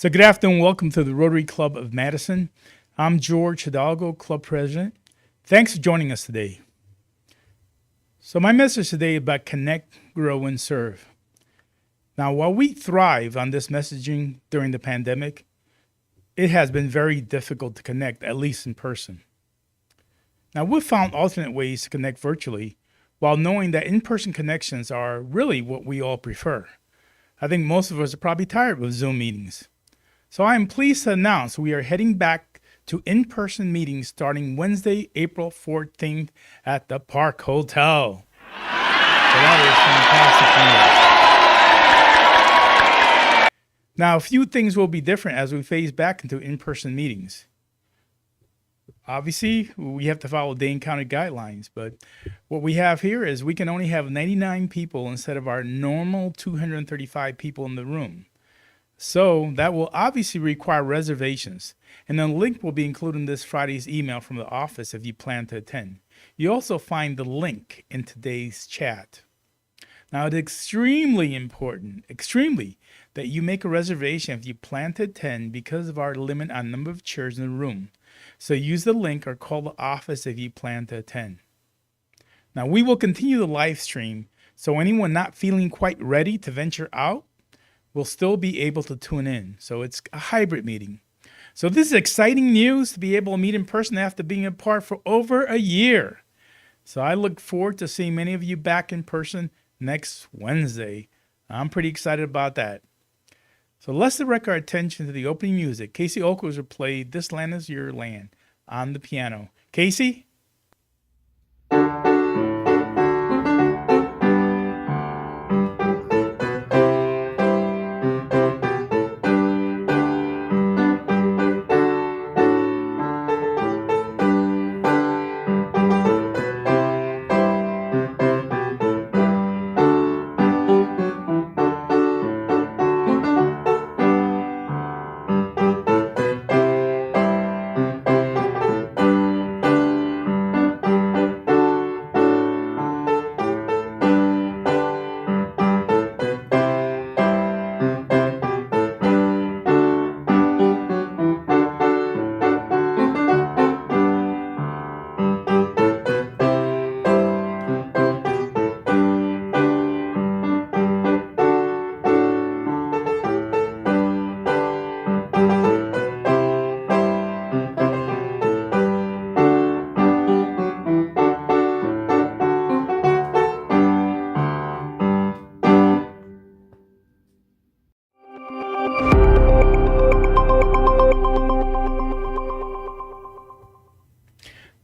So good afternoon. Welcome to the Rotary Club of Madison. I'm George Hidalgo, Club President. Thanks for joining us today. So my message today is about connect, grow, and serve. Now, while we thrive on this messaging during the pandemic, it has been very difficult to connect, at least in person. Now, we've found alternate ways to connect virtually while knowing that in-person connections are really what we all prefer. I think most of us are probably tired of Zoom meetings. So I am pleased to announce we are heading back to in-person meetings starting Wednesday, April 14th at the Park Hotel. So that is fantastic news. Now, a few things will be different as we phase back into in-person meetings. Obviously, we have to follow Dane County guidelines, but what we have here is we can only have 99 people instead of our normal 235 people in the room. So that will obviously require reservations, and the link will be included in this Friday's email from the office if you plan to attend. You also find the link in today's chat. Now, it's extremely important, extremely, that you make a reservation if you plan to attend because of our limit on number of chairs in the room. So use the link or call the office if you plan to attend. Now, we will continue the live stream, so anyone not feeling quite ready to venture out will still be able to tune in. So it's a hybrid meeting. So this is exciting news to be able to meet in person after being apart for over a year. So I look forward to seeing many of you back in person next Wednesday. I'm pretty excited about that. So let's direct our attention to the opening music. Casey Oakers will play This Land Is Your Land on the piano. Casey?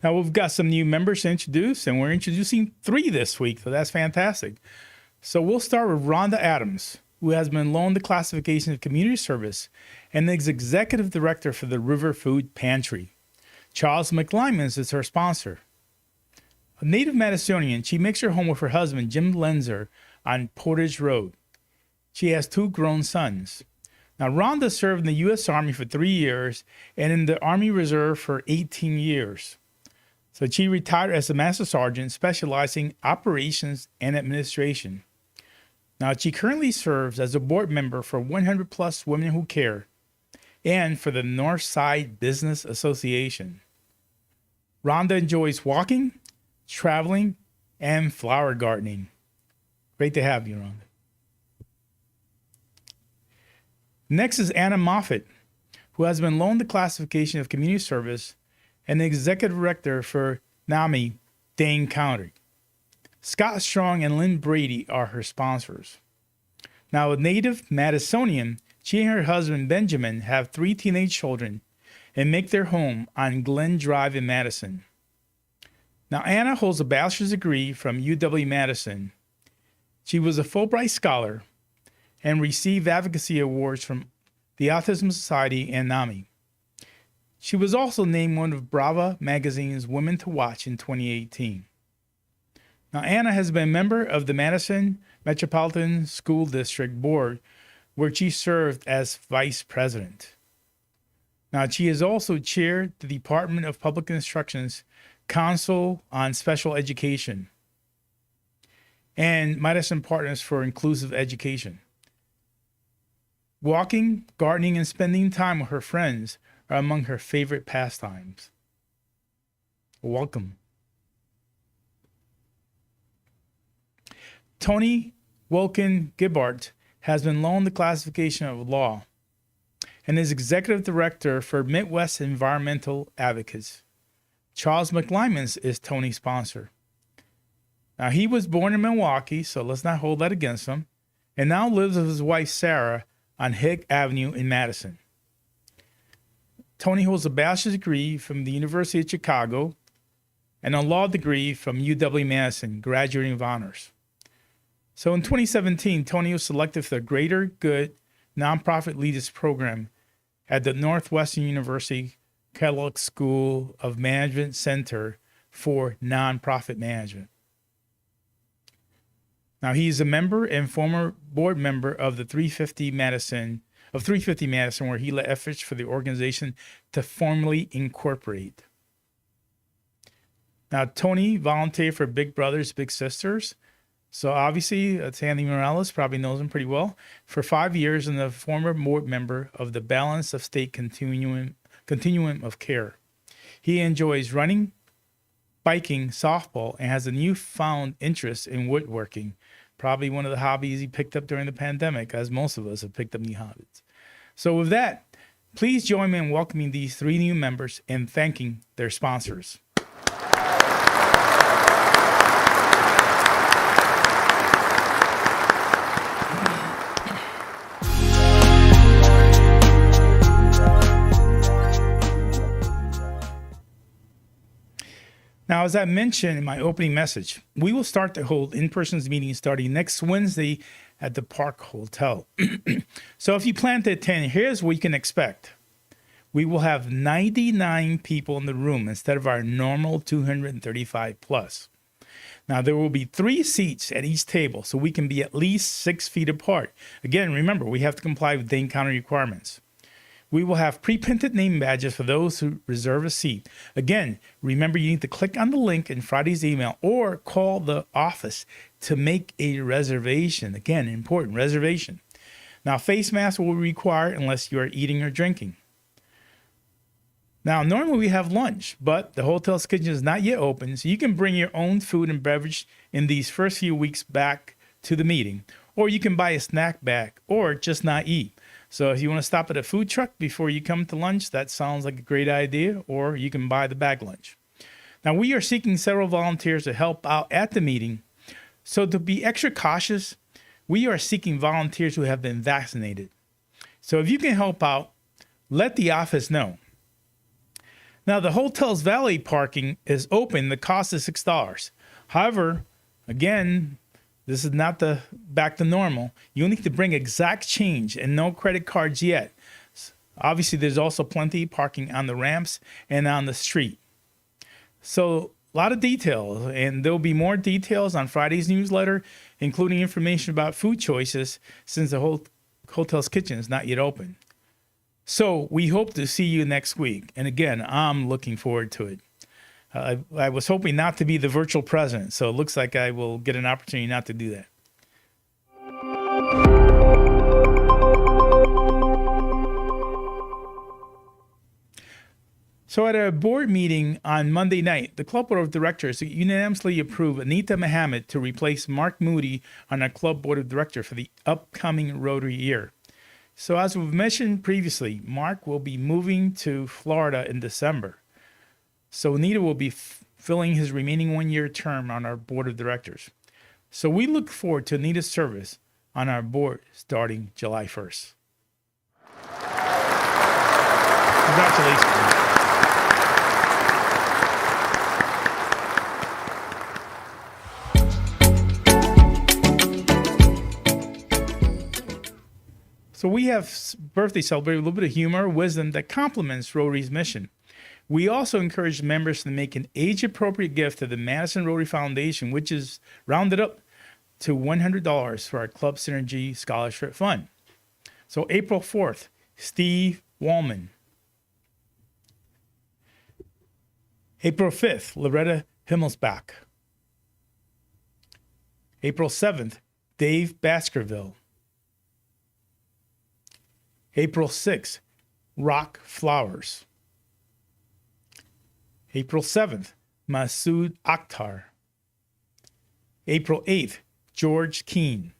Now we've got some new members to introduce, and we're introducing 3 this week, so that's fantastic. So we'll start with Rhonda Adams, who has been loaned the classification of community service and is executive director for the River Food Pantry. Charles McLymans is her sponsor. A native Madisonian, she makes her home with her husband, Jim Lenzer, on Portage Road. She has 2 grown sons. Now, Rhonda served in the U.S. Army for 3 years and in the Army Reserve for 18 years. So she retired as a Master Sergeant, specializing in operations and administration. Now, she currently serves as a board member for 100 Plus Women Who Care and for the Northside Business Association. Rhonda enjoys walking, traveling, and flower gardening. Great to have you, Rhonda. Next is Anna Moffitt, who has been loaned the classification of community service and the executive director for NAMI, Dane County. Scott Strong and Lynn Brady are her sponsors. Now, a native Madisonian, she and her husband Benjamin have 3 teenage children and make their home on Glen Drive in Madison. Now, Anna holds a bachelor's degree from UW-Madison. She was a Fulbright Scholar and received advocacy awards from the Autism Society and NAMI. She was also named one of Brava magazine's Women to Watch in 2018. Now, Anna has been a member of the Madison Metropolitan School District Board, where she served as vice president. Now, she has also chaired the Department of Public Instruction's Council on Special Education and Madison Partners for Inclusive Education. Walking, gardening, and spending time with her friends are among her favorite pastimes. Welcome. Tony Wilkin Gibbart has been loaned the classification of law and is executive director for Midwest Environmental Advocates. Charles McLymans is Tony's sponsor. Now, he was born in Milwaukee, so let's not hold that against him, and now lives with his wife Sarah on Higg Avenue in Madison. Tony holds a bachelor's degree from the University of Chicago and a law degree from UW-Madison, graduating with honors. So in 2017, Tony was selected for the Greater Good Nonprofit Leaders Program at the Northwestern University Kellogg School of Management Center for Nonprofit Management. Now, he is a member and former board member of the 350 Madison, where he led efforts for the organization to formally incorporate. Now, Tony volunteered for Big Brothers Big Sisters, So obviously, Sandy Morales probably knows him pretty well. For 5 years, and a former board member of the Balance of State Continuum of Care. He enjoys running, biking, softball, and has a newfound interest in woodworking. Probably one of the hobbies he picked up during the pandemic, as most of us have picked up new hobbies. So with that, please join me in welcoming these 3 new members and thanking their sponsors. Now, as I mentioned in my opening message, we will start to hold in-person meetings starting next Wednesday at the Park Hotel. So if you plan to attend, here's what you can expect. We will have 99 people in the room instead of our normal 235 plus. Now, there will be 3 seats at each table, so we can be at least 6 feet apart. Again, remember, we have to comply with Dane County requirements. We will have pre-printed name badges for those who reserve a seat. Again, remember you need to click on the link in Friday's email or call the office to make a reservation. Again, important reservation. Now, face masks will be required unless you are eating or drinking. Now, normally we have lunch, but the hotel's kitchen is not yet open, so you can bring your own food and beverage in these first few weeks back to the meeting, or you can buy a snack bag or just not eat. So if you want to stop at a food truck before you come to lunch, that sounds like a great idea, or you can buy the bag lunch. Now, we are seeking several volunteers to help out at the meeting. So to be extra cautious, we are seeking volunteers who have been vaccinated. So if you can help out, let the office know. Now, the hotel's valet parking is open. The cost is $6. However, again, this is not back to normal. You'll need to bring exact change and no credit cards yet. Obviously, there's also plenty of parking on the ramps and on the street. So a lot of details, and there'll be more details on Friday's newsletter, including information about food choices since the hotel's kitchen is not yet open. So we hope to see you next week. And again, I'm looking forward to it. I was hoping not to be the virtual president, so it looks like I will get an opportunity not to do that. So at a board meeting on Monday night, the club board of directors unanimously approved Anita Mohammed to replace Mark Moody on our club board of directors for the upcoming Rotary year. So as we've mentioned previously, Mark will be moving to Florida in December. So Anita will be filling his remaining 1-year term on our board of directors. So we look forward to Anita's service on our board starting July 1st. Congratulations. So we have birthday celebrated with a little bit of humor, wisdom that complements Rotary's mission. We also encourage members to make an age-appropriate gift to the Madison Rotary Foundation, which is rounded up to $100 for our Club Synergy Scholarship Fund. So April 4th, Steve Wallman. April 5th, Loretta Himmelsbach. April 7th, Dave Baskerville. April 6th, Rock Flowers. April 7th, Masood Akhtar. April 8th, George Keene.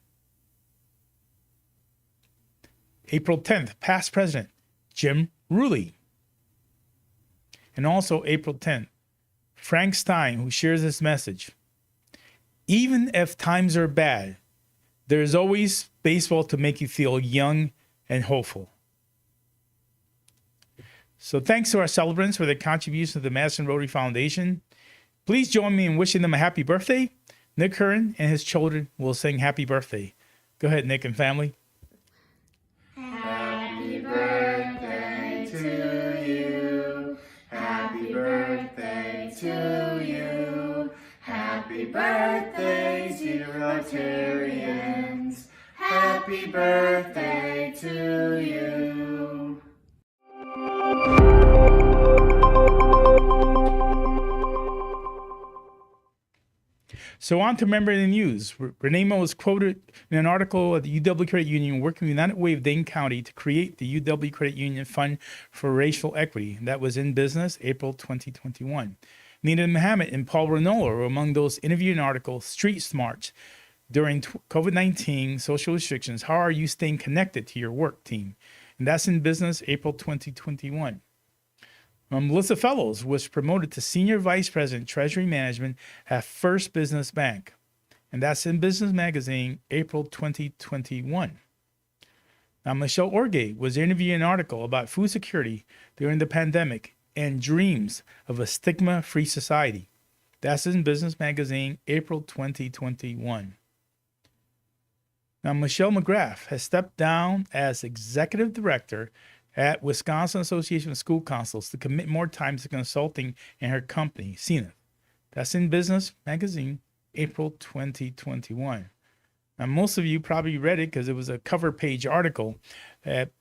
April 10th, past president, Jim Ruley. And also April 10th, Frank Stein, who shares this message. Even if times are bad, there is always baseball to make you feel young and hopeful. So thanks to our celebrants for their contribution to the Madison Rotary Foundation. Please join me in wishing them a happy birthday. Nick Curran and his children will sing happy birthday. Go ahead, Nick and family. Happy birthday to you. Happy birthday to you. Happy birthday, dear Rotarians. Happy birthday to you. So on to Remember the News. Renema was quoted in an article at the UW Credit Union working with United Way of Dane County to create the UW Credit Union Fund for Racial Equity. That was in business April 2021. Nina Mohammed and Paul Renola were among those interviewed in an article, Street Smarts. During COVID-19 social restrictions, how are you staying connected to your work team? And that's in business April 2021. Melissa Fellows was promoted to Senior Vice President, Treasury Management at First Business Bank. And that's in Business Magazine, April 2021. Now, Michelle Orgay was interviewing an article about food security during the pandemic and dreams of a stigma-free society. That's in Business Magazine, April 2021. Now, Michelle McGrath has stepped down as Executive Director at Wisconsin Association of School Councils to commit more time to consulting in her company, Zenith. That's in Business Magazine, April 2021. Now, most of you probably read it because it was a cover page article.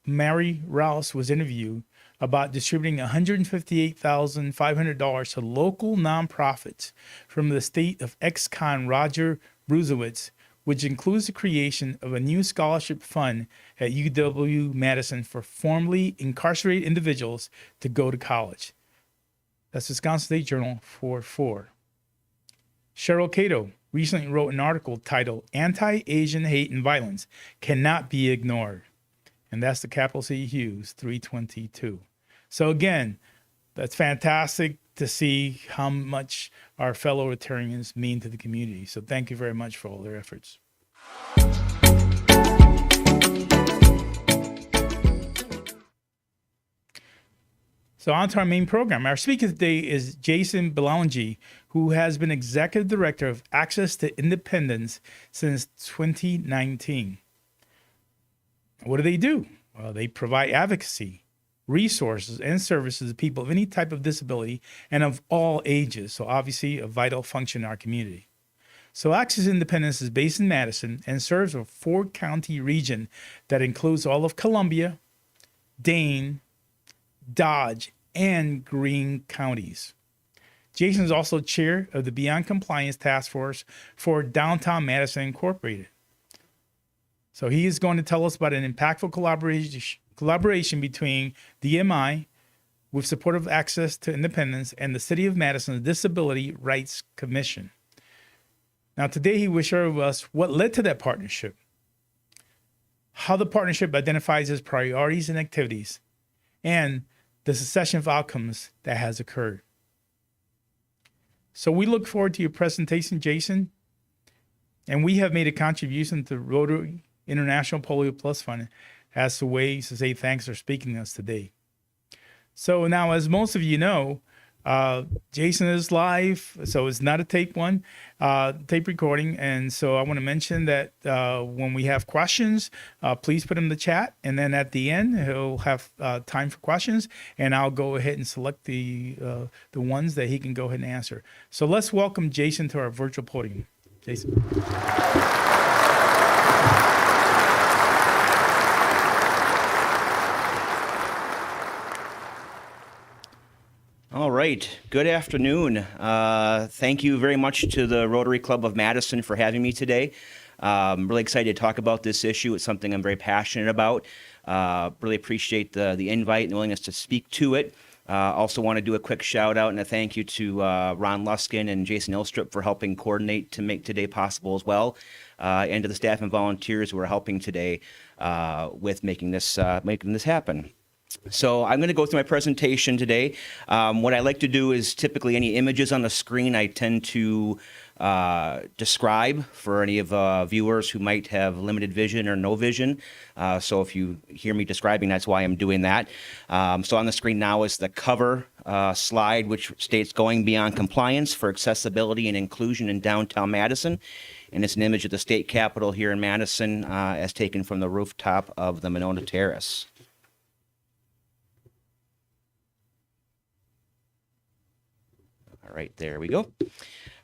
Mary Rouse was interviewed about distributing $158,500 to local nonprofits from the state of ex-con Roger Bruzewitz, which includes the creation of a new scholarship fund at UW-Madison for formerly incarcerated individuals to go to college. That's Wisconsin State Journal 4/4. Cheryl Cato recently wrote an article titled Anti-Asian Hate and Violence Cannot Be Ignored. And that's the capital C Hughes 322. So again, that's fantastic to see how much our fellow Rotarians mean to the community. So thank you very much for all their efforts. So on to our main program. Our speaker today is Jason Beloungy, who has been Executive Director of Access to Independence since 2019. What do? Well, they provide advocacy, resources, and services to people of any type of disability and of all ages. So obviously a vital function in our community. So Access to Independence is based in Madison and serves a 4-county region that includes all of Columbia, Dane, Dodge, and Greene counties. Jason is also chair of the Beyond Compliance Taskforce for Downtown Madison Incorporated. So he is going to tell us about an impactful collaboration between DMI, with support of Access to Independence, and the City of Madison's Disability Rights Commission. Now, today he will share with us what led to that partnership, how the partnership identifies its priorities and activities, and the succession of outcomes that has occurred. So we look forward to your presentation, Jason, and we have made a contribution to Rotary International Polio Plus Fund as a way to say thanks for speaking to us today. So now, as most of you know, Jason is live, so it's not a tape recording. And so I want to mention that when we have questions, please put them in the chat. And then at the end, he'll have time for questions, and I'll go ahead and select the ones that he can go ahead and answer. So let's welcome Jason to our virtual podium. Jason. All right. Good afternoon. Thank you very much to the Rotary Club of Madison for having me today. I'm really excited to talk about this issue. It's something I'm very passionate about. Really appreciate the invite and the willingness to speak to it. Also want to do a quick shout out and a thank you to Ron Luskin and Jason Ilstrup for helping coordinate to make today possible as well, and to the staff and volunteers who are helping today with making this happen. So I'm going to go through my presentation today. What I like to do is typically any images on the screen I tend to describe for any of viewers who might have limited vision or no vision. So if you hear me describing, that's why I'm doing that. So on the screen now is the cover slide, which states Going Beyond Compliance for Accessibility and Inclusion in Downtown Madison. And it's an image of the state capitol here in Madison as taken from the rooftop of the Monona Terrace. All right, there we go.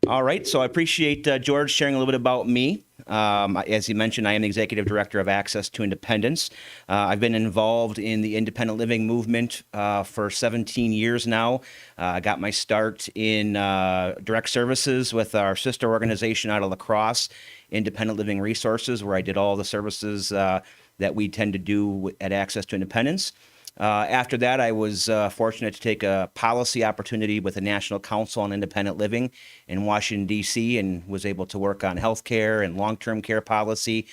All right, so I appreciate George sharing a little bit about me. As you mentioned, I am the Executive Director of Access to Independence. I've been involved in the independent living movement for 17 years now. I got my start in direct services with our sister organization out of La Crosse, Independent Living Resources, where I did all the services that we tend to do at Access to Independence. After that, I was fortunate to take a policy opportunity with the National Council on Independent Living in Washington, D.C., and was able to work on healthcare and long-term care policy,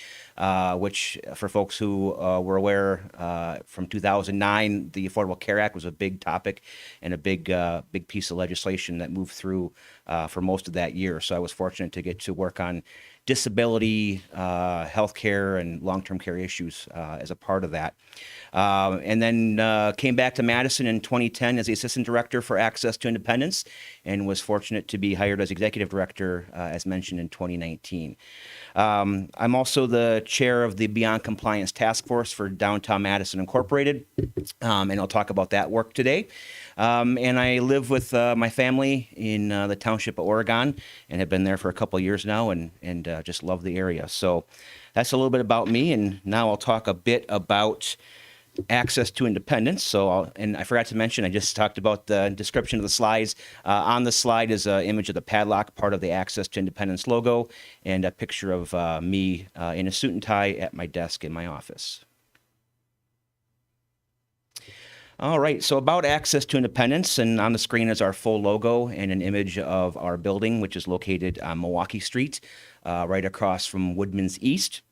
which for folks who were aware, from 2009, the Affordable Care Act was a big topic and a big piece of legislation that moved through for most of that year. So I was fortunate to get to work on disability, healthcare, and long-term care issues as a part of that. And then came back to Madison in 2010 as the Assistant Director for Access to Independence, and was fortunate to be hired as Executive Director, as mentioned, in 2019. I'm also the chair of the Beyond Compliance Taskforce for Downtown Madison Incorporated, and I'll talk about that work today. And I live with my family in the township of Oregon, and have been there for a couple of years now, and just love the area. So that's a little bit about me, and now I'll talk a bit about Access to Independence. And I forgot to mention, I just talked about the description of the slides. On the slide is an image of the padlock, part of the Access to Independence logo, and a picture of me in a suit and tie at my desk in my office. All right, so about Access to Independence, and on the screen is our full logo and an image of our building, which is located on Milwaukee Street, right across from Woodman's East.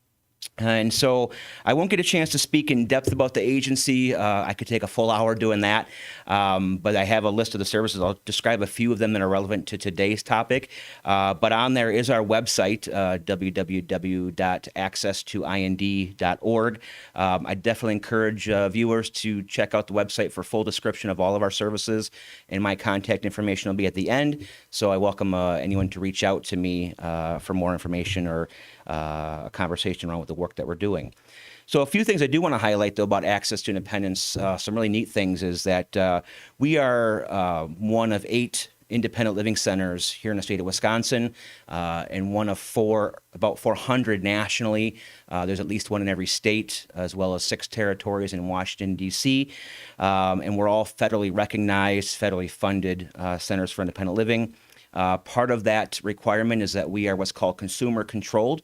And so I won't get a chance to speak in depth about the agency. I could take a full hour doing that, but I have a list of the services. I'll describe a few of them that are relevant to today's topic. But on there is our website, www.accesstoind.org. I definitely encourage viewers to check out the website for full description of all of our services, and my contact information will be at the end. So I welcome anyone to reach out to me for more information or a conversation around with the work that we're doing. So a few things I do want to highlight, though, about Access to Independence, some really neat things, is that we are one of 8 independent living centers here in the state of Wisconsin, and one of about 400 nationally. There's at least one in every state, as well as 6 territories in Washington, D.C., and we're all federally recognized, federally funded centers for independent living. Part of that requirement is that we are what's called consumer controlled.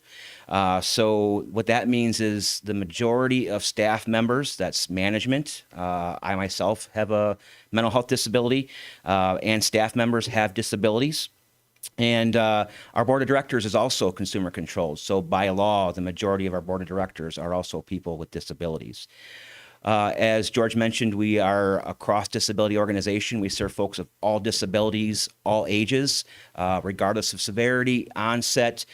So what that means is the majority of staff members, that's management, I myself have a mental health disability, and staff members have disabilities. And our board of directors is also consumer controlled. So by law, the majority of our board of directors are also people with disabilities. As George mentioned, we are a cross-disability organization. We serve folks of all disabilities, all ages, regardless of severity, onset,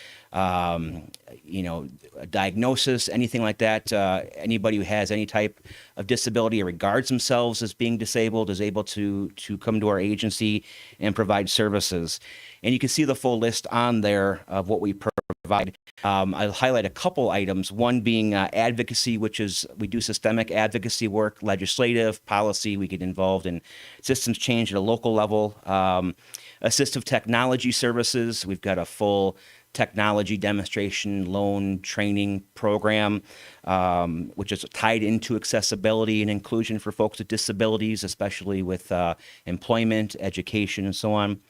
diagnosis, anything like that. Anybody who has any type of disability or regards themselves as being disabled is able to come to our agency and provide services. And you can see the full list on there of what we provide. I'll highlight a couple items, one being advocacy, which is we do systemic advocacy work, legislative, policy. We get involved in systems change at a local level. Assistive technology services. We've got a full technology demonstration, loan training program, which is tied into accessibility and inclusion for folks with disabilities, especially with employment, education, and so on.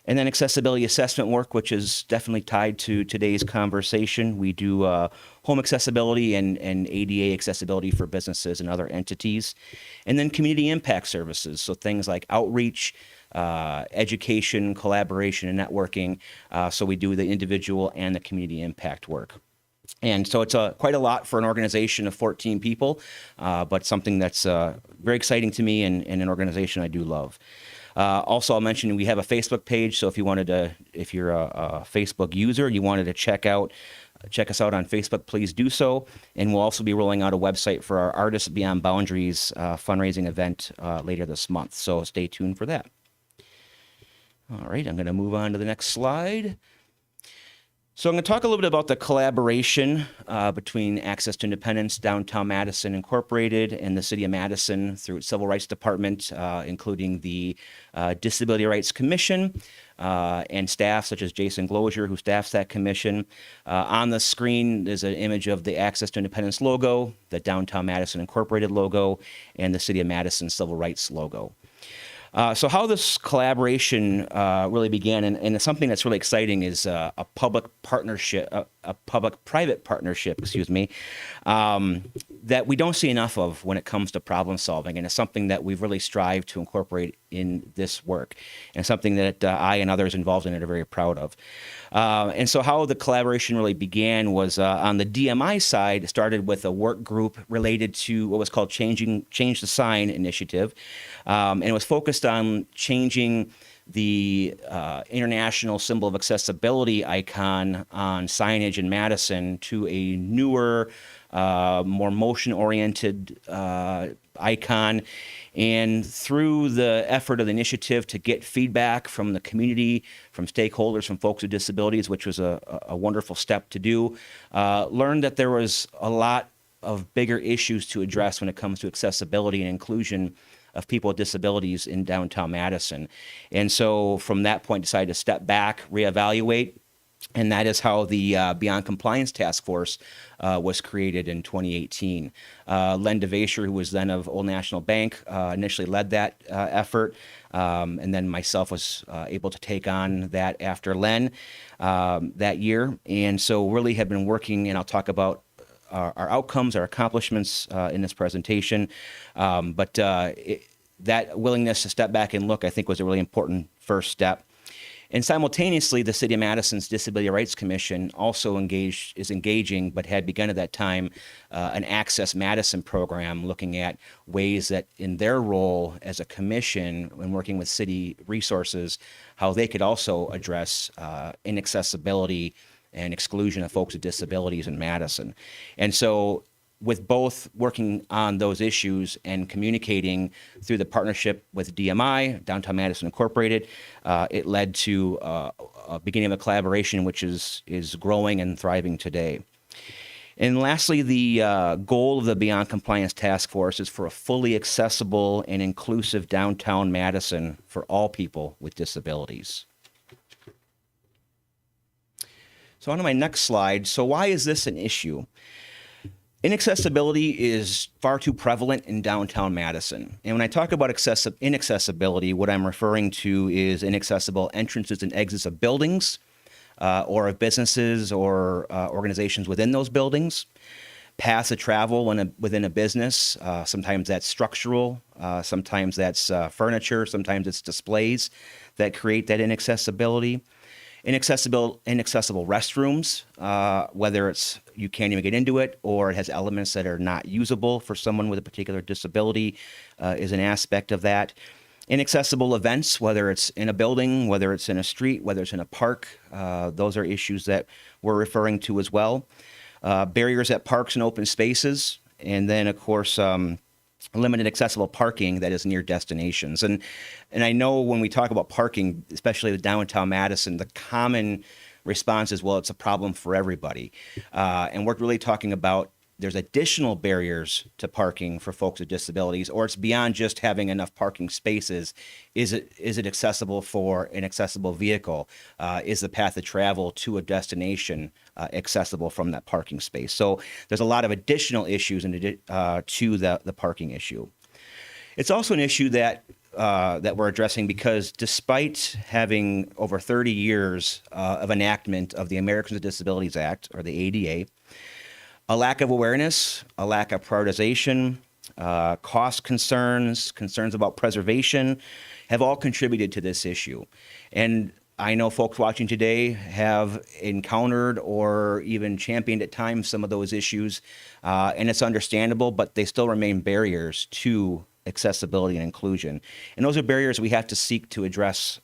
And then accessibility assessment work, which is definitely tied to today's conversation. We do home accessibility and ADA accessibility for businesses and other entities. And then community impact services, so things like outreach, education, collaboration, and networking. So we do the individual and the community impact work. And so it's quite a lot for an organization of 14 people, but something that's very exciting to me and an organization I do love. Also, I'll mention we have a Facebook page, so if you're a Facebook user, you wanted to check us out on Facebook, please do so. And we'll also be rolling out a website for our Artists Beyond Boundaries fundraising event later this month, so stay tuned for that. All right, I'm going to move on to the next slide. So I'm going to talk a little bit about the collaboration between Access to Independence, Downtown Madison Incorporated, and the City of Madison through its Civil Rights Department, including the Disability Rights Commission, and staff such as Jason Beloungy, who staffs that commission. On the screen is an image of the Access to Independence logo, the Downtown Madison Incorporated logo, and the City of Madison Civil Rights logo. So how this collaboration really began, and something that's really exciting, is a public partnership, a public-private partnership, that we don't see enough of when it comes to problem solving, and it's something that we've really strived to incorporate in this work, and something that I and others involved in it are very proud of. And so how the collaboration really began was on the DMI side. It started with a work group related to what was called Change the Sign initiative, and it was focused on changing the international symbol of accessibility icon on signage in Madison to a newer, more motion-oriented icon. And through the effort of the initiative to get feedback from the community, from stakeholders, from folks with disabilities, which was a wonderful step to do, learned that there was a lot of bigger issues to address when it comes to accessibility and inclusion of people with disabilities in downtown Madison. And so from that point, decided to step back, reevaluate, and that is how the Beyond Compliance Taskforce was created in 2018. Len DeVasher, who was then of Old National Bank, initially led that effort, and then myself was able to take on that after Len that year. And so really have been working, and I'll talk about our outcomes, our accomplishments in this presentation. But that willingness to step back and look, I think, was a really important first step. And simultaneously, the City of Madison's Disability Rights Commission also is engaging, but had begun at that time, an Access Madison program looking at ways that in their role as a commission, when working with city resources, how they could also address inaccessibility and exclusion of folks with disabilities in Madison. And so with both working on those issues and communicating through the partnership with DMI, Downtown Madison Incorporated, it led to a beginning of a collaboration which is growing and thriving today. And lastly, the goal of the Beyond Compliance Task Force is for a fully accessible and inclusive downtown Madison for all people with disabilities. So on to my next slide. So why is this an issue? Inaccessibility is far too prevalent in downtown Madison. And when I talk about inaccessibility, what I'm referring to is inaccessible entrances and exits of buildings or of businesses or organizations within those buildings, paths of travel within a business. Sometimes that's structural, sometimes that's furniture, sometimes it's displays that create that inaccessibility. Inaccessible restrooms, whether it's you can't even get into it or it has elements that are not usable for someone with a particular disability, is an aspect of that. Inaccessible events, whether it's in a building, whether it's in a street, whether it's in a park, those are issues that we're referring to as well. Barriers at parks and open spaces, and then of course limited accessible parking that is near destinations. And I know when we talk about parking, especially with downtown Madison, the common response is, well, it's a problem for everybody. And we're really talking about there's additional barriers to parking for folks with disabilities, or it's beyond just having enough parking spaces. Is it accessible for an accessible vehicle? Is the path of travel to a destination accessible from that parking space? So there's a lot of additional issues to the parking issue. It's also an issue that we're addressing because despite having over 30 years of enactment of the Americans with Disabilities Act, or the ADA, a lack of awareness, a lack of prioritization, cost concerns about preservation have all contributed to this issue. And I know folks watching today have encountered or even championed at times some of those issues, and it's understandable, but they still remain barriers to accessibility and inclusion. And those are barriers we have to seek to address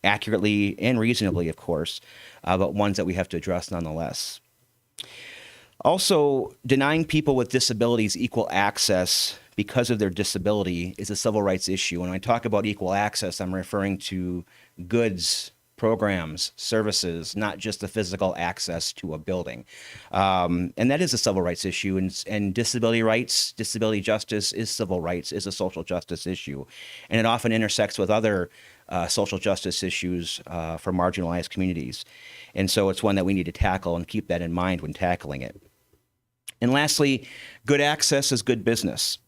accurately and reasonably, of course, but ones that we have to address nonetheless. Also, denying people with disabilities equal access because of their disability is a civil rights issue. When I talk about equal access, I'm referring to goods, programs, services, not just the physical access to a building. And that is a civil rights issue, and disability rights, disability justice is civil rights, is a social justice issue. And it often intersects with other social justice issues for marginalized communities. And so it's one that we need to tackle and keep that in mind when tackling it. And lastly, good access is good business.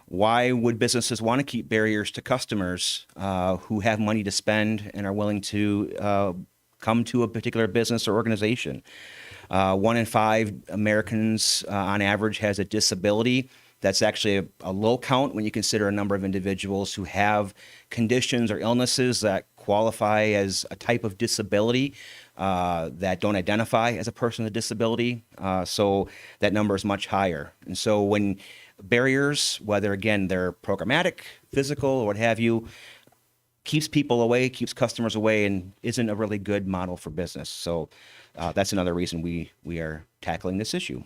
Why would businesses want to keep barriers to customers who have money to spend and are willing to come to a particular business or organization? 1 in 5 Americans on average has a disability. That's actually a low count when you consider a number of individuals who have conditions or illnesses that qualify as a type of disability that don't identify as a person with a disability. So that number is much higher. And so when barriers, whether again they're programmatic, physical, or what have you, keeps people away, keeps customers away, and isn't a really good model for business. So that's another reason we are tackling this issue.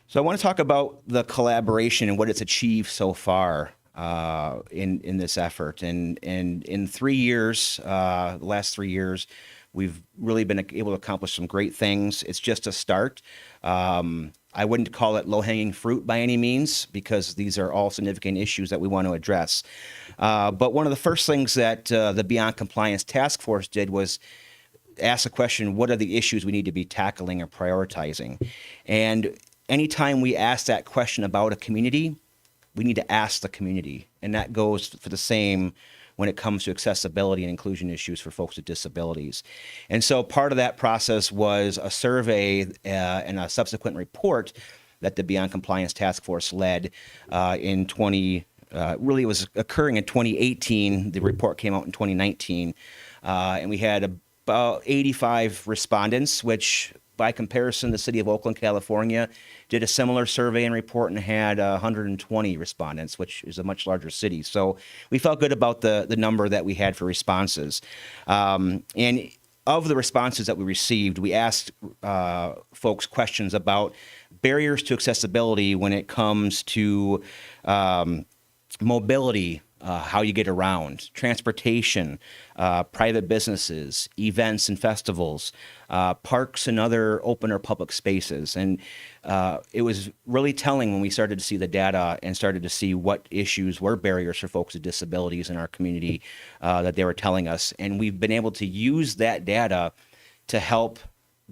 So I want to talk about the collaboration and what it's achieved so far in this effort. And in 3 years, the last 3 years, we've really been able to accomplish some great things. It's just a start. I wouldn't call it low-hanging fruit by any means, because these are all significant issues that we want to address. But one of the first things that the Beyond Compliance Taskforce did was ask the question, what are the issues we need to be tackling or prioritizing? And anytime we ask that question about a community, we need to ask the community. And that goes for the same when it comes to accessibility and inclusion issues for folks with disabilities. And so part of that process was a survey and a subsequent report that the Beyond Compliance Task Force led really it was occurring in 2018. The report came out in 2019. And we had about 85 respondents, which by comparison, the city of Oakland, California did a similar survey and report and had 120 respondents, which is a much larger city. So we felt good about the number that we had for responses. And of the responses that we received, we asked folks questions about barriers to accessibility when it comes to mobility, how you get around, transportation, private businesses, events and festivals, parks and other open or public spaces. And it was really telling when we started to see the data and started to see what issues were barriers for folks with disabilities in our community that they were telling us. And we've been able to use that data to help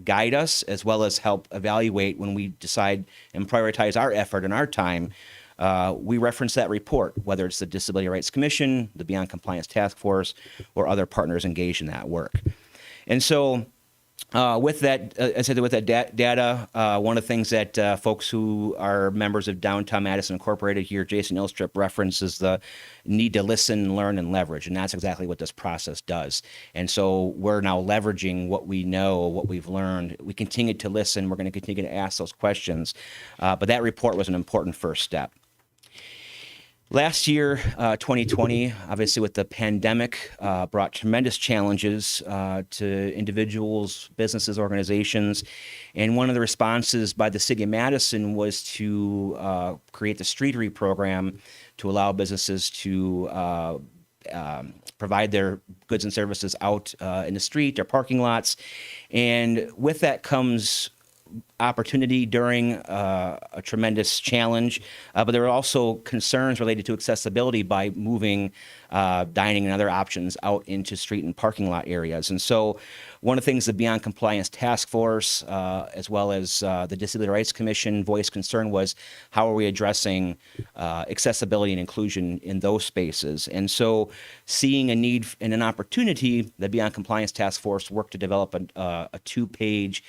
guide us, as well as help evaluate when we decide and prioritize our effort and our time. We reference that report, whether it's the Disability Rights Commission, the Beyond Compliance Task Force, or other partners engaged in that work. And so with that, as I said, with that data, one of the things that folks who are members of Downtown Madison Incorporated here, Jason Ilstrup, references the need to listen, learn, and leverage. And that's exactly what this process does. And so we're now leveraging what we know, what we've learned. We continue to listen. We're going to continue to ask those questions. But that report was an important first step. Last year, 2020, obviously with the pandemic, brought tremendous challenges to individuals, businesses, organizations. And one of the responses by the city of Madison was to create the Streetery program to allow businesses to provide their goods and services out in the street, their parking lots. And with that comes opportunity during a tremendous challenge, but there are also concerns related to accessibility by moving dining and other options out into street and parking lot areas. And so one of the things the Beyond Compliance Task Force, as well as the Disability Rights Commission voiced concern was, how are we addressing accessibility and inclusion in those spaces? And so seeing a need and an opportunity, the Beyond Compliance Task Force worked to develop a 2-page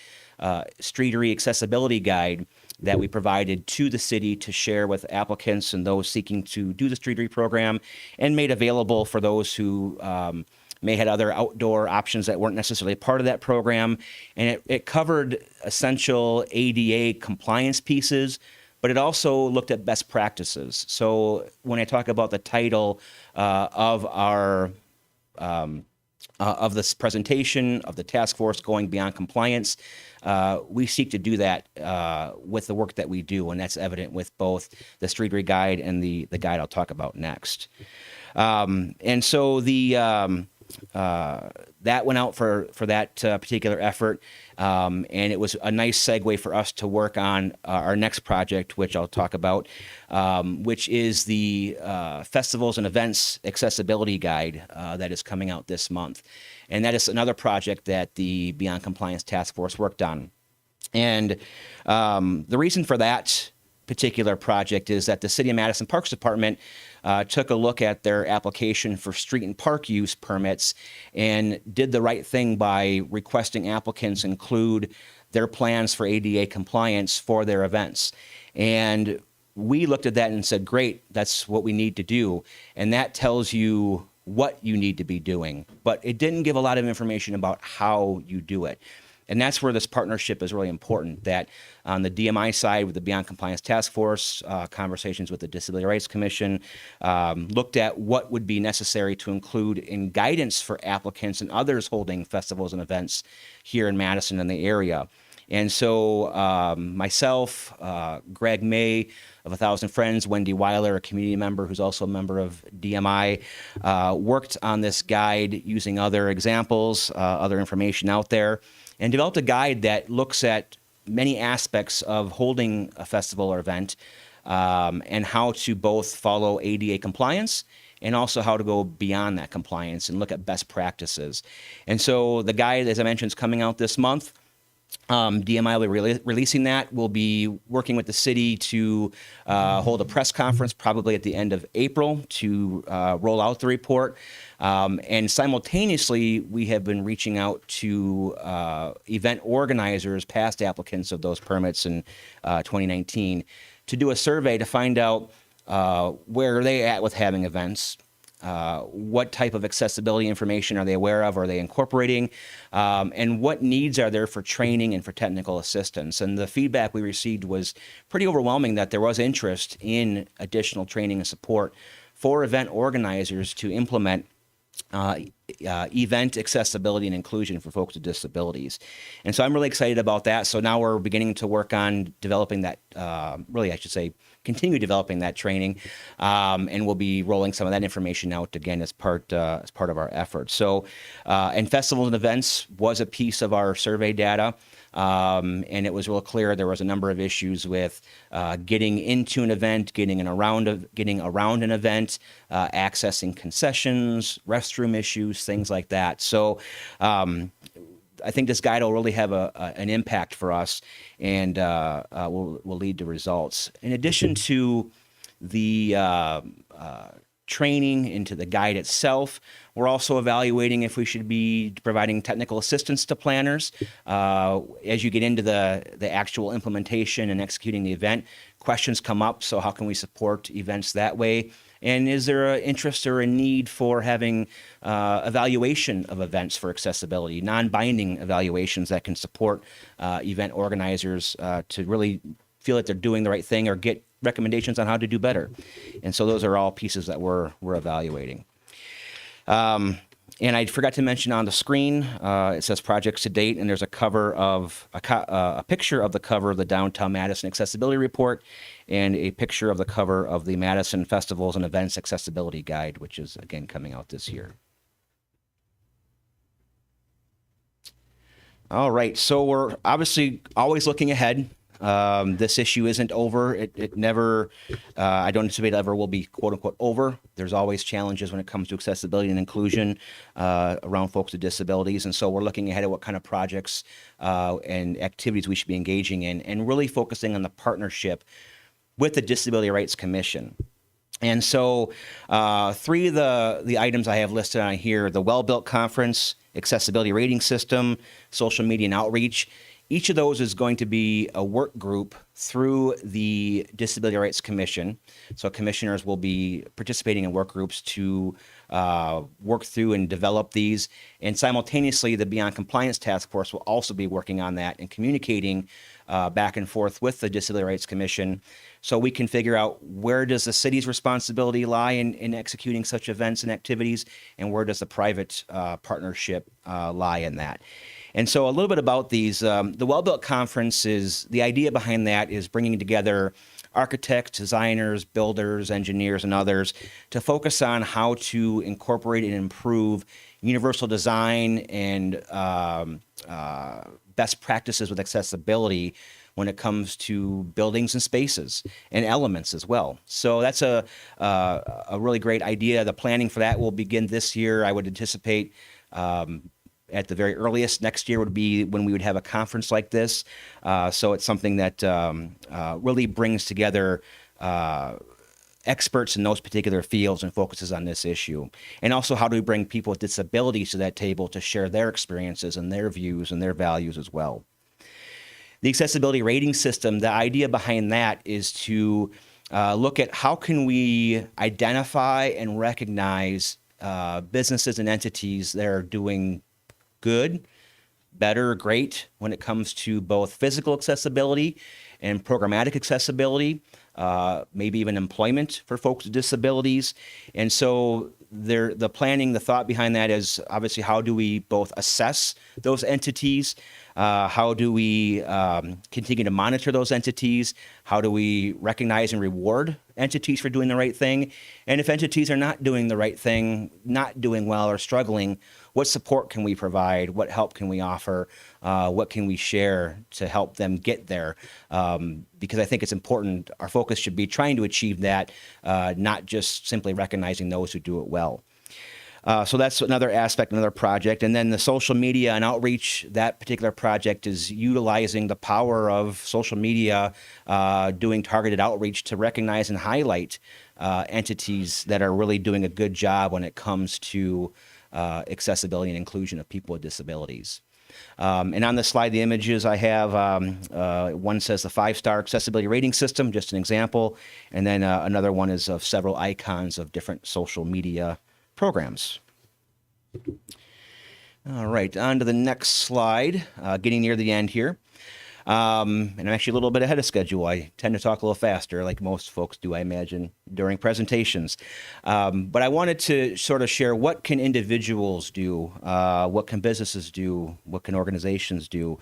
Streetery accessibility guide that we provided to the city to share with applicants and those seeking to do the Streetery program, and made available for those who may have other outdoor options that weren't necessarily part of that program. And it covered essential ADA compliance pieces, but it also looked at best practices. So when I talk about the title of our of this presentation of the task force going beyond compliance, we seek to do that with the work that we do, and that's evident with both the Streetery guide and the guide I'll talk about next. And so the that went out for that particular effort, and it was a nice segue for us to work on our next project, which I'll talk about, which is the Festivals and Events Accessibility Guide that is coming out this month. And that is another project that the Beyond Compliance Taskforce worked on. And the reason for that particular project is that the City of Madison Parks Department took a look at their application for street and park use permits and did the right thing by requesting applicants include their plans for ADA compliance for their events. And we looked at that and said, great, that's what we need to do. And that tells you what you need to be doing. But it didn't give a lot of information about how you do it. And that's where this partnership is really important, that on the DMI side with the Beyond Compliance Task Force, conversations with the Disability Rights Commission, looked at what would be necessary to include in guidance for applicants and others holding festivals and events here in Madison and the area. And so myself, Greg May of 1,000 Friends, Wendy Weiler, a community member who's also a member of DMI, worked on this guide using other examples, other information out there, and developed a guide that looks at many aspects of holding a festival or event and how to both follow ADA compliance and also how to go beyond that compliance and look at best practices. And so the guide, as I mentioned, is coming out this month. DMI will be releasing that. We'll be working with the city to hold a press conference probably at the end of April to roll out the report. And simultaneously, we have been reaching out to event organizers, past applicants of those permits in 2019, to do a survey to find out where are they at with having events. What type of accessibility information are they aware of? Are they incorporating? And what needs are there for training and for technical assistance? And the feedback we received was pretty overwhelming that there was interest in additional training and support for event organizers to implement event accessibility and inclusion for folks with disabilities. And so I'm really excited about that. So now we're beginning to work on developing that, continue developing that training, and we'll be rolling some of that information out again as part of our effort. So, and festivals and events was a piece of our survey data. And it was real clear there was a number of issues with getting into an event, getting around an event, accessing concessions, restroom issues, things like that. So I think this guide will really have an impact for us and will lead to results. In addition to the training into the guide itself, we're also evaluating if we should be providing technical assistance to planners. As you get into the actual implementation and executing the event, questions come up. So how can we support events that way? And is there an interest or a need for having evaluation of events for accessibility, non-binding evaluations that can support event organizers to really feel that they're doing the right thing or get recommendations on how to do better? And so those are all pieces that we're evaluating. And I forgot to mention on the screen, it says projects to date, and there's a cover of a picture of the cover of the Downtown Madison Accessibility Report and a picture of the cover of the Madison Festivals and Events Accessibility Guide, which is again coming out this year. All right, so we're obviously always looking ahead. This issue isn't over. It never, I don't anticipate it ever will be quote unquote over. There's always challenges when it comes to accessibility and inclusion around folks with disabilities. And so we're looking ahead at what kind of projects and activities we should be engaging in and really focusing on the partnership with the Disability Rights Commission. And so three of the items I have listed on here, the Well-Built Conference, Accessibility Rating System, Social Media and Outreach. Each of those is going to be a work group through the Disability Rights Commission. So commissioners will be participating in work groups to work through and develop these. And simultaneously, the Beyond Compliance Task Force will also be working on that and communicating back and forth with the Disability Rights Commission so we can figure out where does the city's responsibility lie in executing such events and activities, and where does the private partnership lie in that. And so a little bit about these. The Well-Built Conference is, the idea behind that is bringing together architects, designers, builders, engineers, and others to focus on how to incorporate and improve universal design and best practices with accessibility when it comes to buildings and spaces and elements as well. So that's a really great idea. The planning for that will begin this year. I would anticipate at the very earliest next year would be when we would have a conference like this. So it's something that really brings together experts in those particular fields and focuses on this issue. And also, how do we bring people with disabilities to that table to share their experiences and their views and their values as well. The accessibility rating system, the idea behind that is to look at how can we identify and recognize businesses and entities that are doing good, better, great when it comes to both physical accessibility and programmatic accessibility, maybe even employment for folks with disabilities. And so the planning, the thought behind that is obviously how do we both assess those entities, how do we continue to monitor those entities, how do we recognize and reward entities for doing the right thing, and if entities are not doing the right thing, not doing well or struggling, what support can we provide, what help can we offer, what can we share to help them get there, because I think it's important, our focus should be trying to achieve that, not just simply recognizing those who do it well. So that's another aspect, another project. And then the social media and outreach, that particular project is utilizing the power of social media, doing targeted outreach to recognize and highlight entities that are really doing a good job when it comes to accessibility and inclusion of people with disabilities. And on the slide, the images I have, one says the 5-star accessibility rating system, just an example. And then another one is of several icons of different social media programs. All right, on to the next slide, getting near the end here. And I'm actually a little bit ahead of schedule. I tend to talk a little faster, like most folks do, I imagine, during presentations. But I wanted to sort of share what can individuals do, what can businesses do, what can organizations do.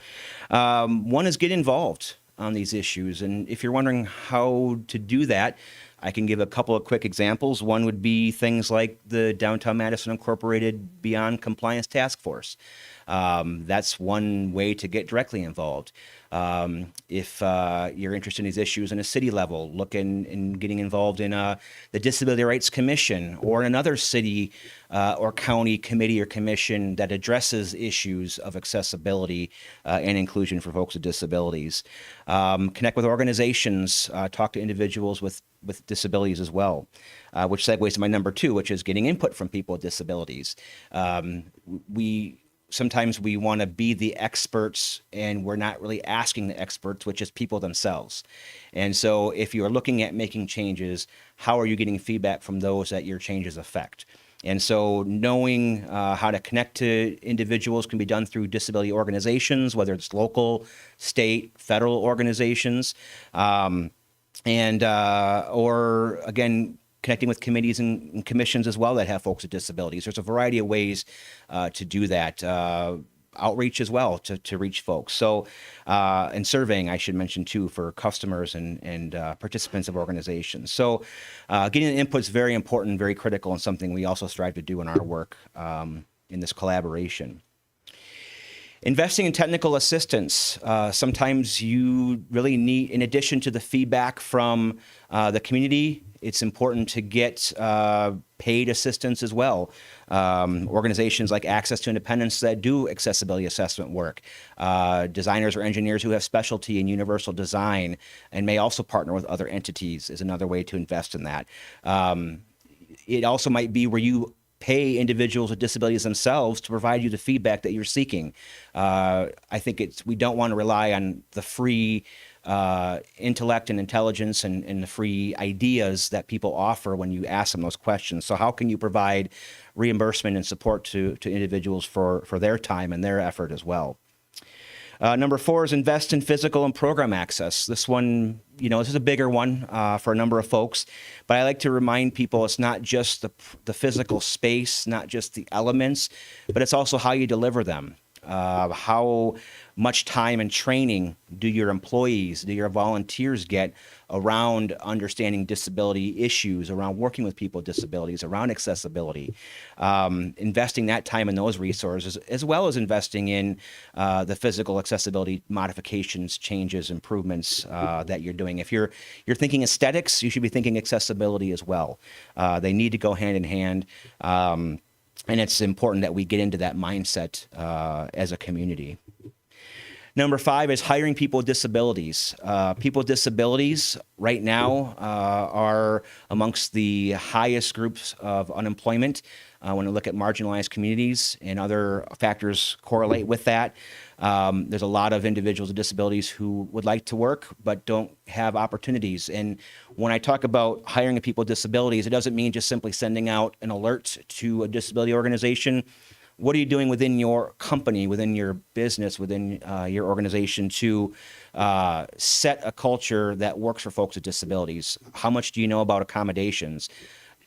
One is get involved on these issues. And if you're wondering how to do that, I can give a couple of quick examples. One would be things like the Downtown Madison Incorporated Beyond Compliance Taskforce. That's one way to get directly involved. If you're interested in these issues in a city level, look in getting involved in the Disability Rights Commission or in another city or county committee or commission that addresses issues of accessibility and inclusion for folks with disabilities. Connect with organizations, talk to individuals with disabilities as well, which segues to my number 2, which is getting input from people with disabilities. Sometimes we want to be the experts and we're not really asking the experts, which is people themselves. And so if you're looking at making changes, how are you getting feedback from those that your changes affect? And so knowing how to connect to individuals can be done through disability organizations, whether it's local, state, federal organizations, or again, connecting with committees and commissions as well that have folks with disabilities. There's a variety of ways to do that. Outreach as well to reach folks. So, and surveying, I should mention too, for customers and participants of organizations. So getting the input is very important, very critical, and something we also strive to do in our work in this collaboration. Investing in technical assistance. Sometimes you really need, in addition to the feedback from the community, it's important to get paid assistance as well. Organizations like Access to Independence that do accessibility assessment work, designers or engineers who have specialty in universal design and may also partner with other entities is another way to invest in that. It also might be where you pay individuals with disabilities themselves to provide you the feedback that you're seeking. I think we don't want to rely on the free intellect and intelligence and the free ideas that people offer when you ask them those questions. So how can you provide reimbursement and support to individuals for their time and their effort as well? Number 4 is invest in physical and program access. This one, this is a bigger one for a number of folks, but I like to remind people it's not just the physical space, not just the elements, but it's also how you deliver them. How much time and training do your employees, do your volunteers get around understanding disability issues, around working with people with disabilities, around accessibility? Investing that time and those resources, as well as investing in the physical accessibility modifications, changes, improvements that you're doing. If you're thinking aesthetics, you should be thinking accessibility as well. They need to go hand in hand. And it's important that we get into that mindset as a community. Number 5 is hiring people with disabilities. People with disabilities right now are amongst the highest groups of unemployment. When we look at marginalized communities and other factors correlate with that, there's a lot of individuals with disabilities who would like to work but don't have opportunities. And when I talk about hiring people with disabilities, it doesn't mean just simply sending out an alert to a disability organization. What are you doing within your company, within your business, within your organization to set a culture that works for folks with disabilities? How much do you know about accommodations?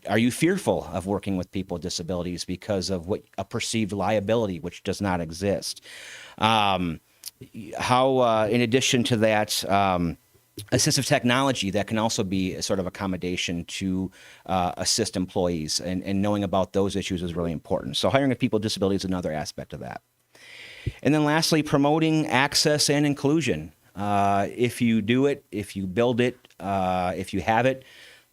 Are you fearful of working with people with disabilities because of a perceived liability, which does not exist? In addition to that, assistive technology that can also be a sort of accommodation to assist employees, and knowing about those issues is really important. So hiring of people with disabilities is another aspect of that. And then lastly, promoting access and inclusion. If you do it, if you build it, if you have it,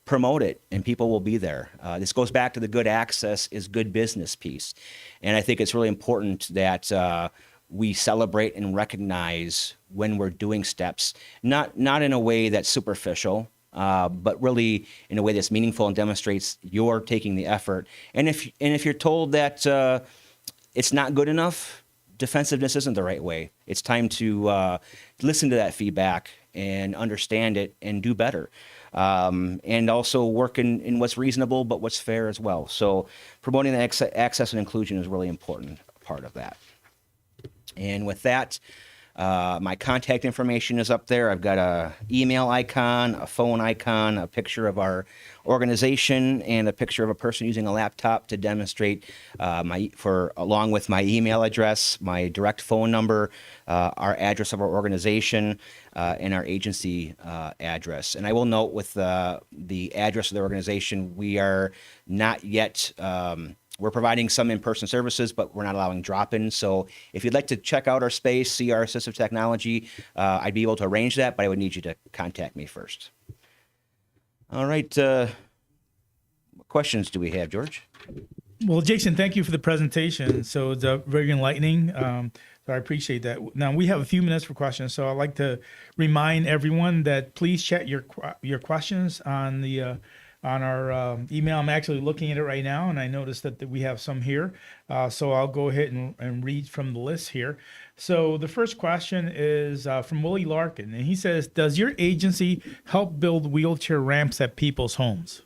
promote it, and people will be there. This goes back to the good access is good business piece. And I think it's really important that we celebrate and recognize when we're doing steps, not in a way that's superficial, but really in a way that's meaningful and demonstrates you're taking the effort. And if you're told that it's not good enough, defensiveness isn't the right way. It's time to listen to that feedback and understand it and do better. And also work in what's reasonable, but what's fair as well. So promoting the access and inclusion is a really important part of that. And with that, my contact information is up there. I've got a email icon, a phone icon, a picture of our organization, and a picture of a person using a laptop to demonstrate along with my email address, my direct phone number, our address of our organization, and our agency address. And I will note with the address of the organization, we are not yet we're providing some in-person services, but we're not allowing drop-ins. So if you'd like to check out our space, see our assistive technology, I'd be able to arrange that, but I would need you to contact me first. All right. What questions do we have, George? Well, Jason, thank you for the presentation. So it's very enlightening. So I appreciate that. Now we have a few minutes for questions. So I'd like to remind everyone that please chat your questions on the on our email. I'm actually looking at it right now, and I noticed that we have some here. So I'll go ahead and read from the list here. So the first question is from Willie Larkin, and he says, does your agency help build wheelchair ramps at people's homes?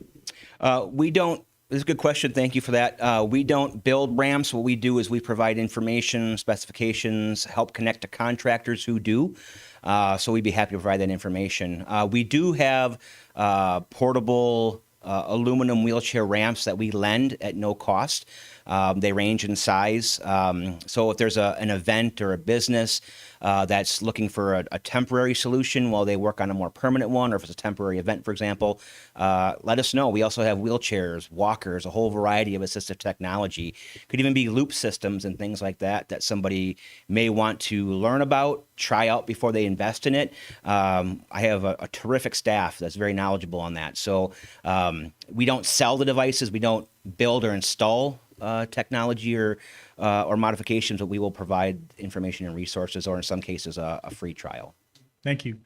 We don't. This is a good question. Thank you for that. We don't build ramps. What we do is we provide information, specifications, help connect to contractors who do. So we'd be happy to provide that information. We do have portable aluminum wheelchair ramps that we lend at no cost. They range in size. So if there's an event or a business that's looking for a temporary solution while they work on a more permanent one, or if it's a temporary event, for example, let us know. We also have wheelchairs, walkers, a whole variety of assistive technology. Could even be loop systems and things like that that somebody may want to learn about, try out before they invest in it. I have a terrific staff that's very knowledgeable on that. So we don't sell the devices. We don't build or install technology or modifications, but we will provide information and resources, or in some cases, a free trial. Thank you.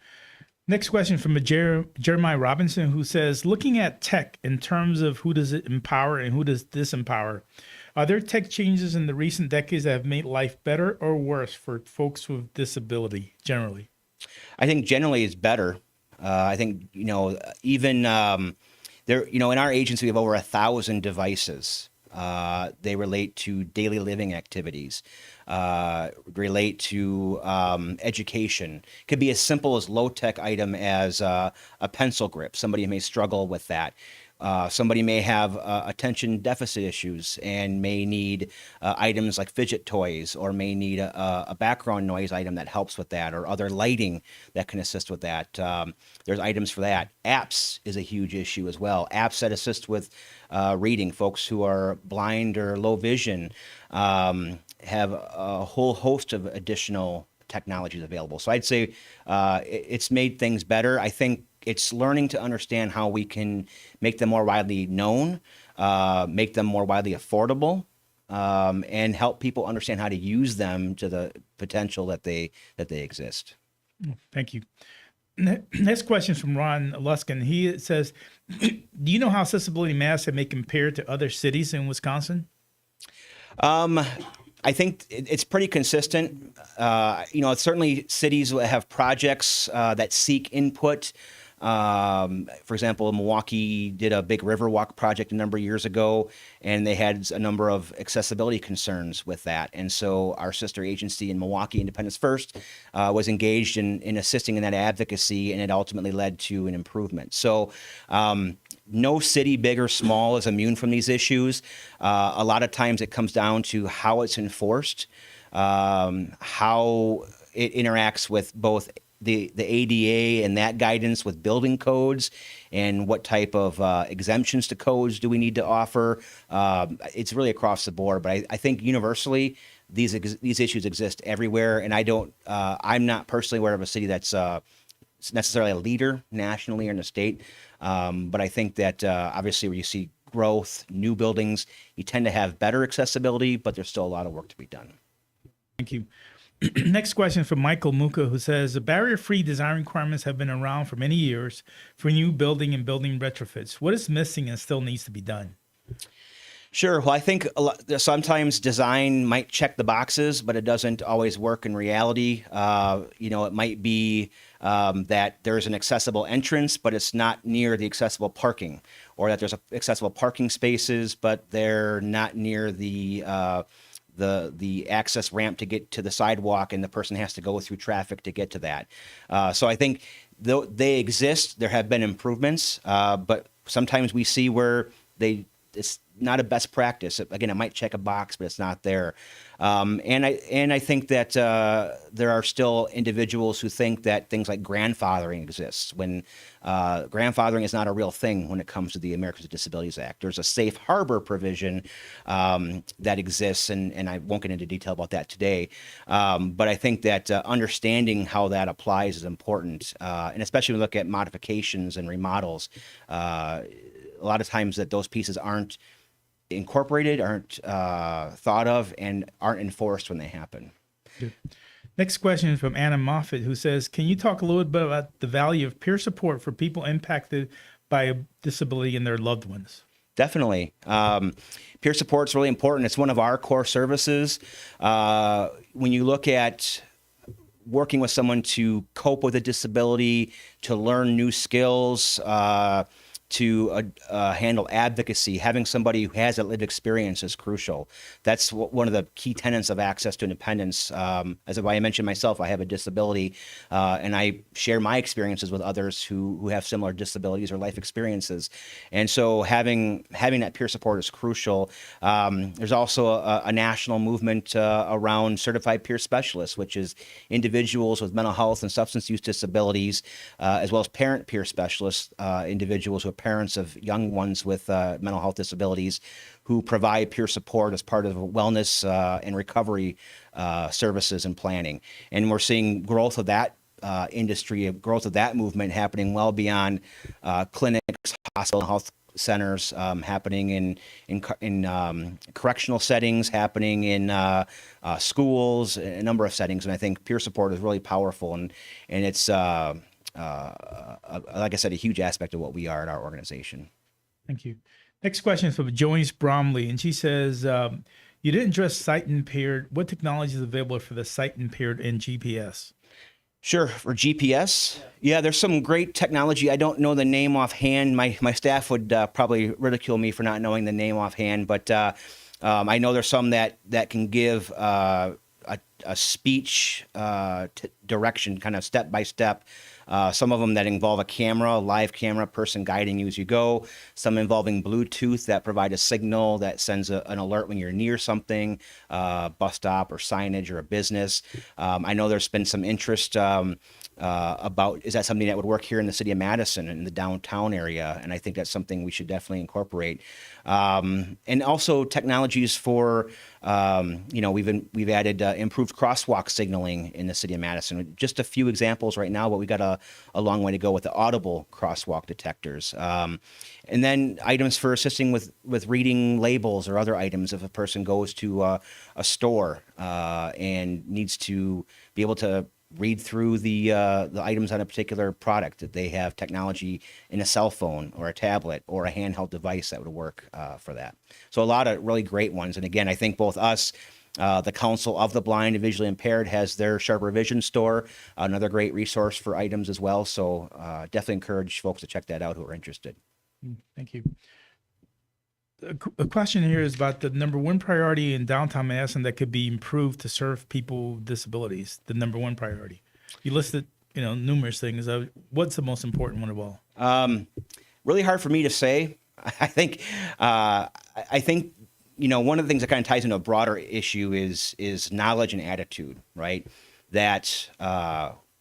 Next question from Jeremiah Robinson, who says, looking at tech in terms of who does it empower and who does disempower, are there tech changes in the recent decades that have made life better or worse for folks with disability generally? I think generally it's better. I think, even there, in our agency, we have over 1,000 devices. They relate to daily living activities, relate to education. Could be as simple as low-tech item as a pencil grip. Somebody may struggle with that. Somebody may have attention deficit issues and may need items like fidget toys, or may need a background noise item that helps with that, or other lighting that can assist with that. There's items for that. Apps is a huge issue as well. Apps that assist with reading. Folks who are blind or low vision have a whole host of additional technologies available. So I'd say it's made things better. I think it's learning to understand how we can make them more widely known, make them more widely affordable, and help people understand how to use them to the potential that they exist. Thank you. Next question is from Ron Luskin. He says, do you know how accessibility masks may compare to other cities in Wisconsin? I think it's pretty consistent. Certainly cities have projects that seek input. For example, Milwaukee did a big Riverwalk project a number of years ago, and they had a number of accessibility concerns with that. And so our sister agency in Milwaukee, Independence First, was engaged in assisting in that advocacy, and it ultimately led to an improvement. So no city, big or small, is immune from these issues. A lot of times it comes down to how it's enforced, how it interacts with both the ADA and that guidance with building codes, and what type of exemptions to codes do we need to offer. It's really across the board, but I think universally these issues exist everywhere. And I'm not personally aware of a city that's necessarily a leader nationally or in the state, but I think that obviously where you see growth, new buildings, you tend to have better accessibility, but there's still a lot of work to be done. Thank you. Next question from Michael Muka, who says, the barrier-free design requirements have been around for many years for new building and building retrofits. What is missing and still needs to be done? Sure. Well, I think sometimes design might check the boxes, but it doesn't always work in reality. It might be that there's an accessible entrance, but it's not near the accessible parking, or that there's accessible parking spaces, but they're not near the access ramp to get to the sidewalk, and the person has to go through traffic to get to that. So I think though they exist, there have been improvements, but sometimes we see where it's not a best practice. Again, it might check a box, but it's not there. And I think that there are still individuals who think that things like grandfathering exists, when grandfathering is not a real thing when it comes to the Americans with Disabilities Act. There's a safe harbor provision that exists, and I won't get into detail about that today. But I think that understanding how that applies is important, and especially when we look at modifications and remodels. A lot of times that those pieces aren't incorporated, aren't thought of, and aren't enforced when they happen. Good. Next question is from Anna Moffitt, who says, can you talk a little bit about the value of peer support for people impacted by a disability and their loved ones? Definitely. Peer support is really important. It's one of our core services. When you look at working with someone to cope with a disability, to learn new skills, to handle advocacy, having somebody who has that lived experience is crucial. That's one of the key tenets of access to independence. As I mentioned myself, I have a disability, and I share my experiences with others who have similar disabilities or life experiences. And so having that peer support is crucial. There's also a national movement around certified peer specialists, which is individuals with mental health and substance use disabilities, as well as parent peer specialists, individuals who parents of young ones with mental health disabilities, who provide peer support as part of wellness and recovery services and planning. And we're seeing growth of that industry, growth of that movement happening well beyond clinics, hospital, health centers, happening in correctional settings, happening in schools, a number of settings. And I think peer support is really powerful, and it's like I said, a huge aspect of what we are at our organization. Thank you. Next question is from Joyce Bromley, and she says, you didn't address sight impaired. What technology is available for the sight impaired in GPS? Sure. For GPS, yeah, there's some great technology. I don't know the name offhand. My staff would probably ridicule me for not knowing the name offhand, but I know there's some that can give a speech direction, kind of step by step, Some of them that involve a camera, live camera, person guiding you as you go. Some involving Bluetooth that provide a signal that sends an alert when you're near something, bus stop or signage or a business. I know there's been some interest about, is that something that would work here in the city of Madison in the downtown area? And I think that's something we should definitely incorporate. And also technologies for, we've added improved crosswalk signaling in the city of Madison. Just a few examples right now, but we got a long way to go with the audible crosswalk detectors. And then items for assisting with reading labels or other items if a person goes to a store and needs to be able to read through the items on a particular product, that they have technology in a cell phone or a tablet or a handheld device that would work for that. So a lot of really great ones. And again, I think both us, the Council of the Blind and Visually Impaired has their Sharper Vision store, another great resource for items as well. So definitely encourage folks to check that out who are interested. Thank you. A question here is about the number one priority in downtown Madison that could be improved to serve people with disabilities. The number one priority. You listed, numerous things. What's the most important one of all? Really hard for me to say. I think, one of the things that kind of ties into a broader issue is knowledge and attitude, right? That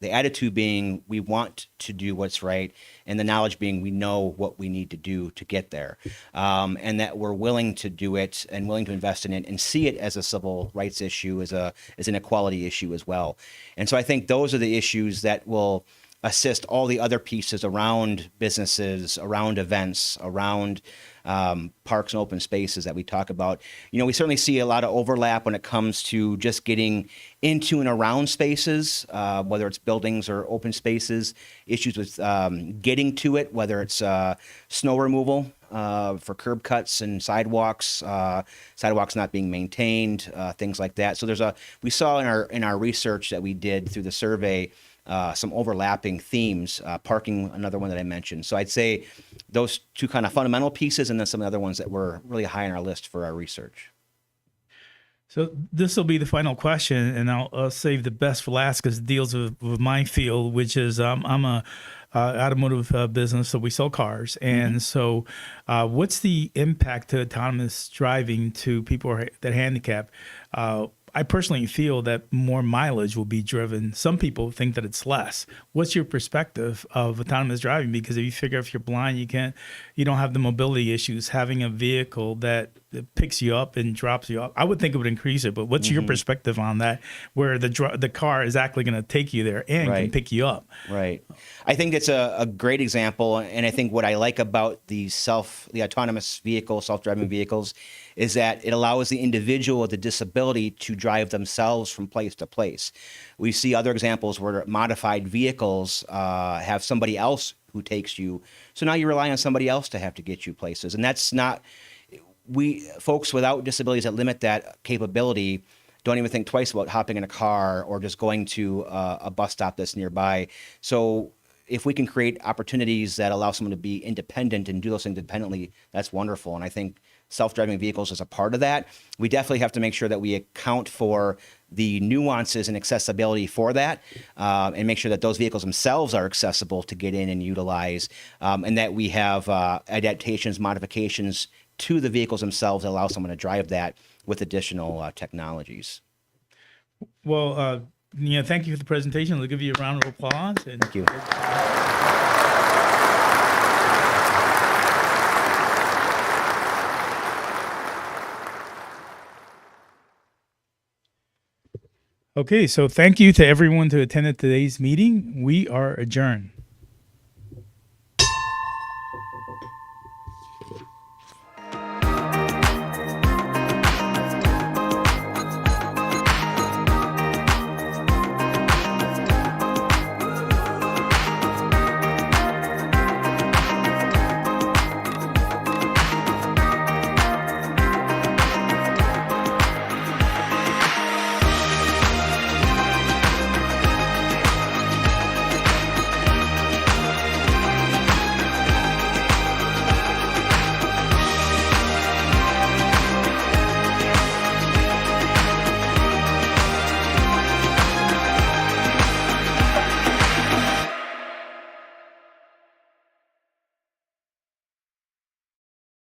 the attitude being we want to do what's right, and the knowledge being we know what we need to do to get there, and that we're willing to do it and willing to invest in it and see it as a civil rights issue, as an equality issue as well. And so I think those are the issues that will assist all the other pieces around businesses, around events, around parks and open spaces that we talk about. We certainly see a lot of overlap when it comes to just getting into and around spaces, whether it's buildings or open spaces, issues with getting to it, whether it's snow removal for curb cuts and sidewalks not being maintained, things like that. So we saw in our research that we did through the survey, some overlapping themes, parking, another one that I mentioned. So I'd say those two kind of fundamental pieces, and then some of the other ones that were really high on our list for our research. So this will be the final question, and I'll save the best for last because it deals with my field, which is I'm a automotive business, so we sell cars. And so what's the impact to autonomous driving to people that are handicapped? I personally feel that more mileage will be driven. Some people think that it's less. What's your perspective of autonomous driving? Because if you figure if you're blind, you don't have the mobility issues. Having a vehicle that picks you up and drops you off, I would think it would increase it. But what's your perspective on that, where the car is actually going to take you there and can pick you up? Right. I think that's a great example. And I think what I like about the autonomous vehicle, self-driving vehicles, is that it allows the individual with a disability to drive themselves from place to place. We see other examples where modified vehicles have somebody else who takes you. So now you rely on somebody else to have to get you places. And that's not, folks without disabilities that limit that capability don't even think twice about hopping in a car or just going to a bus stop that's nearby. So if we can create opportunities that allow someone to be independent and do those things independently, that's wonderful. And I think self-driving vehicles is a part of that. We definitely have to make sure that we account for the nuances and accessibility for that, and make sure that those vehicles themselves are accessible to get in and utilize, and that we have adaptations, modifications to the vehicles themselves that allow someone to drive that with additional technologies. Well, thank you for the presentation. I'll give you a round of applause. Thank you. Okay, so thank you to everyone who attended today's meeting. We are adjourned.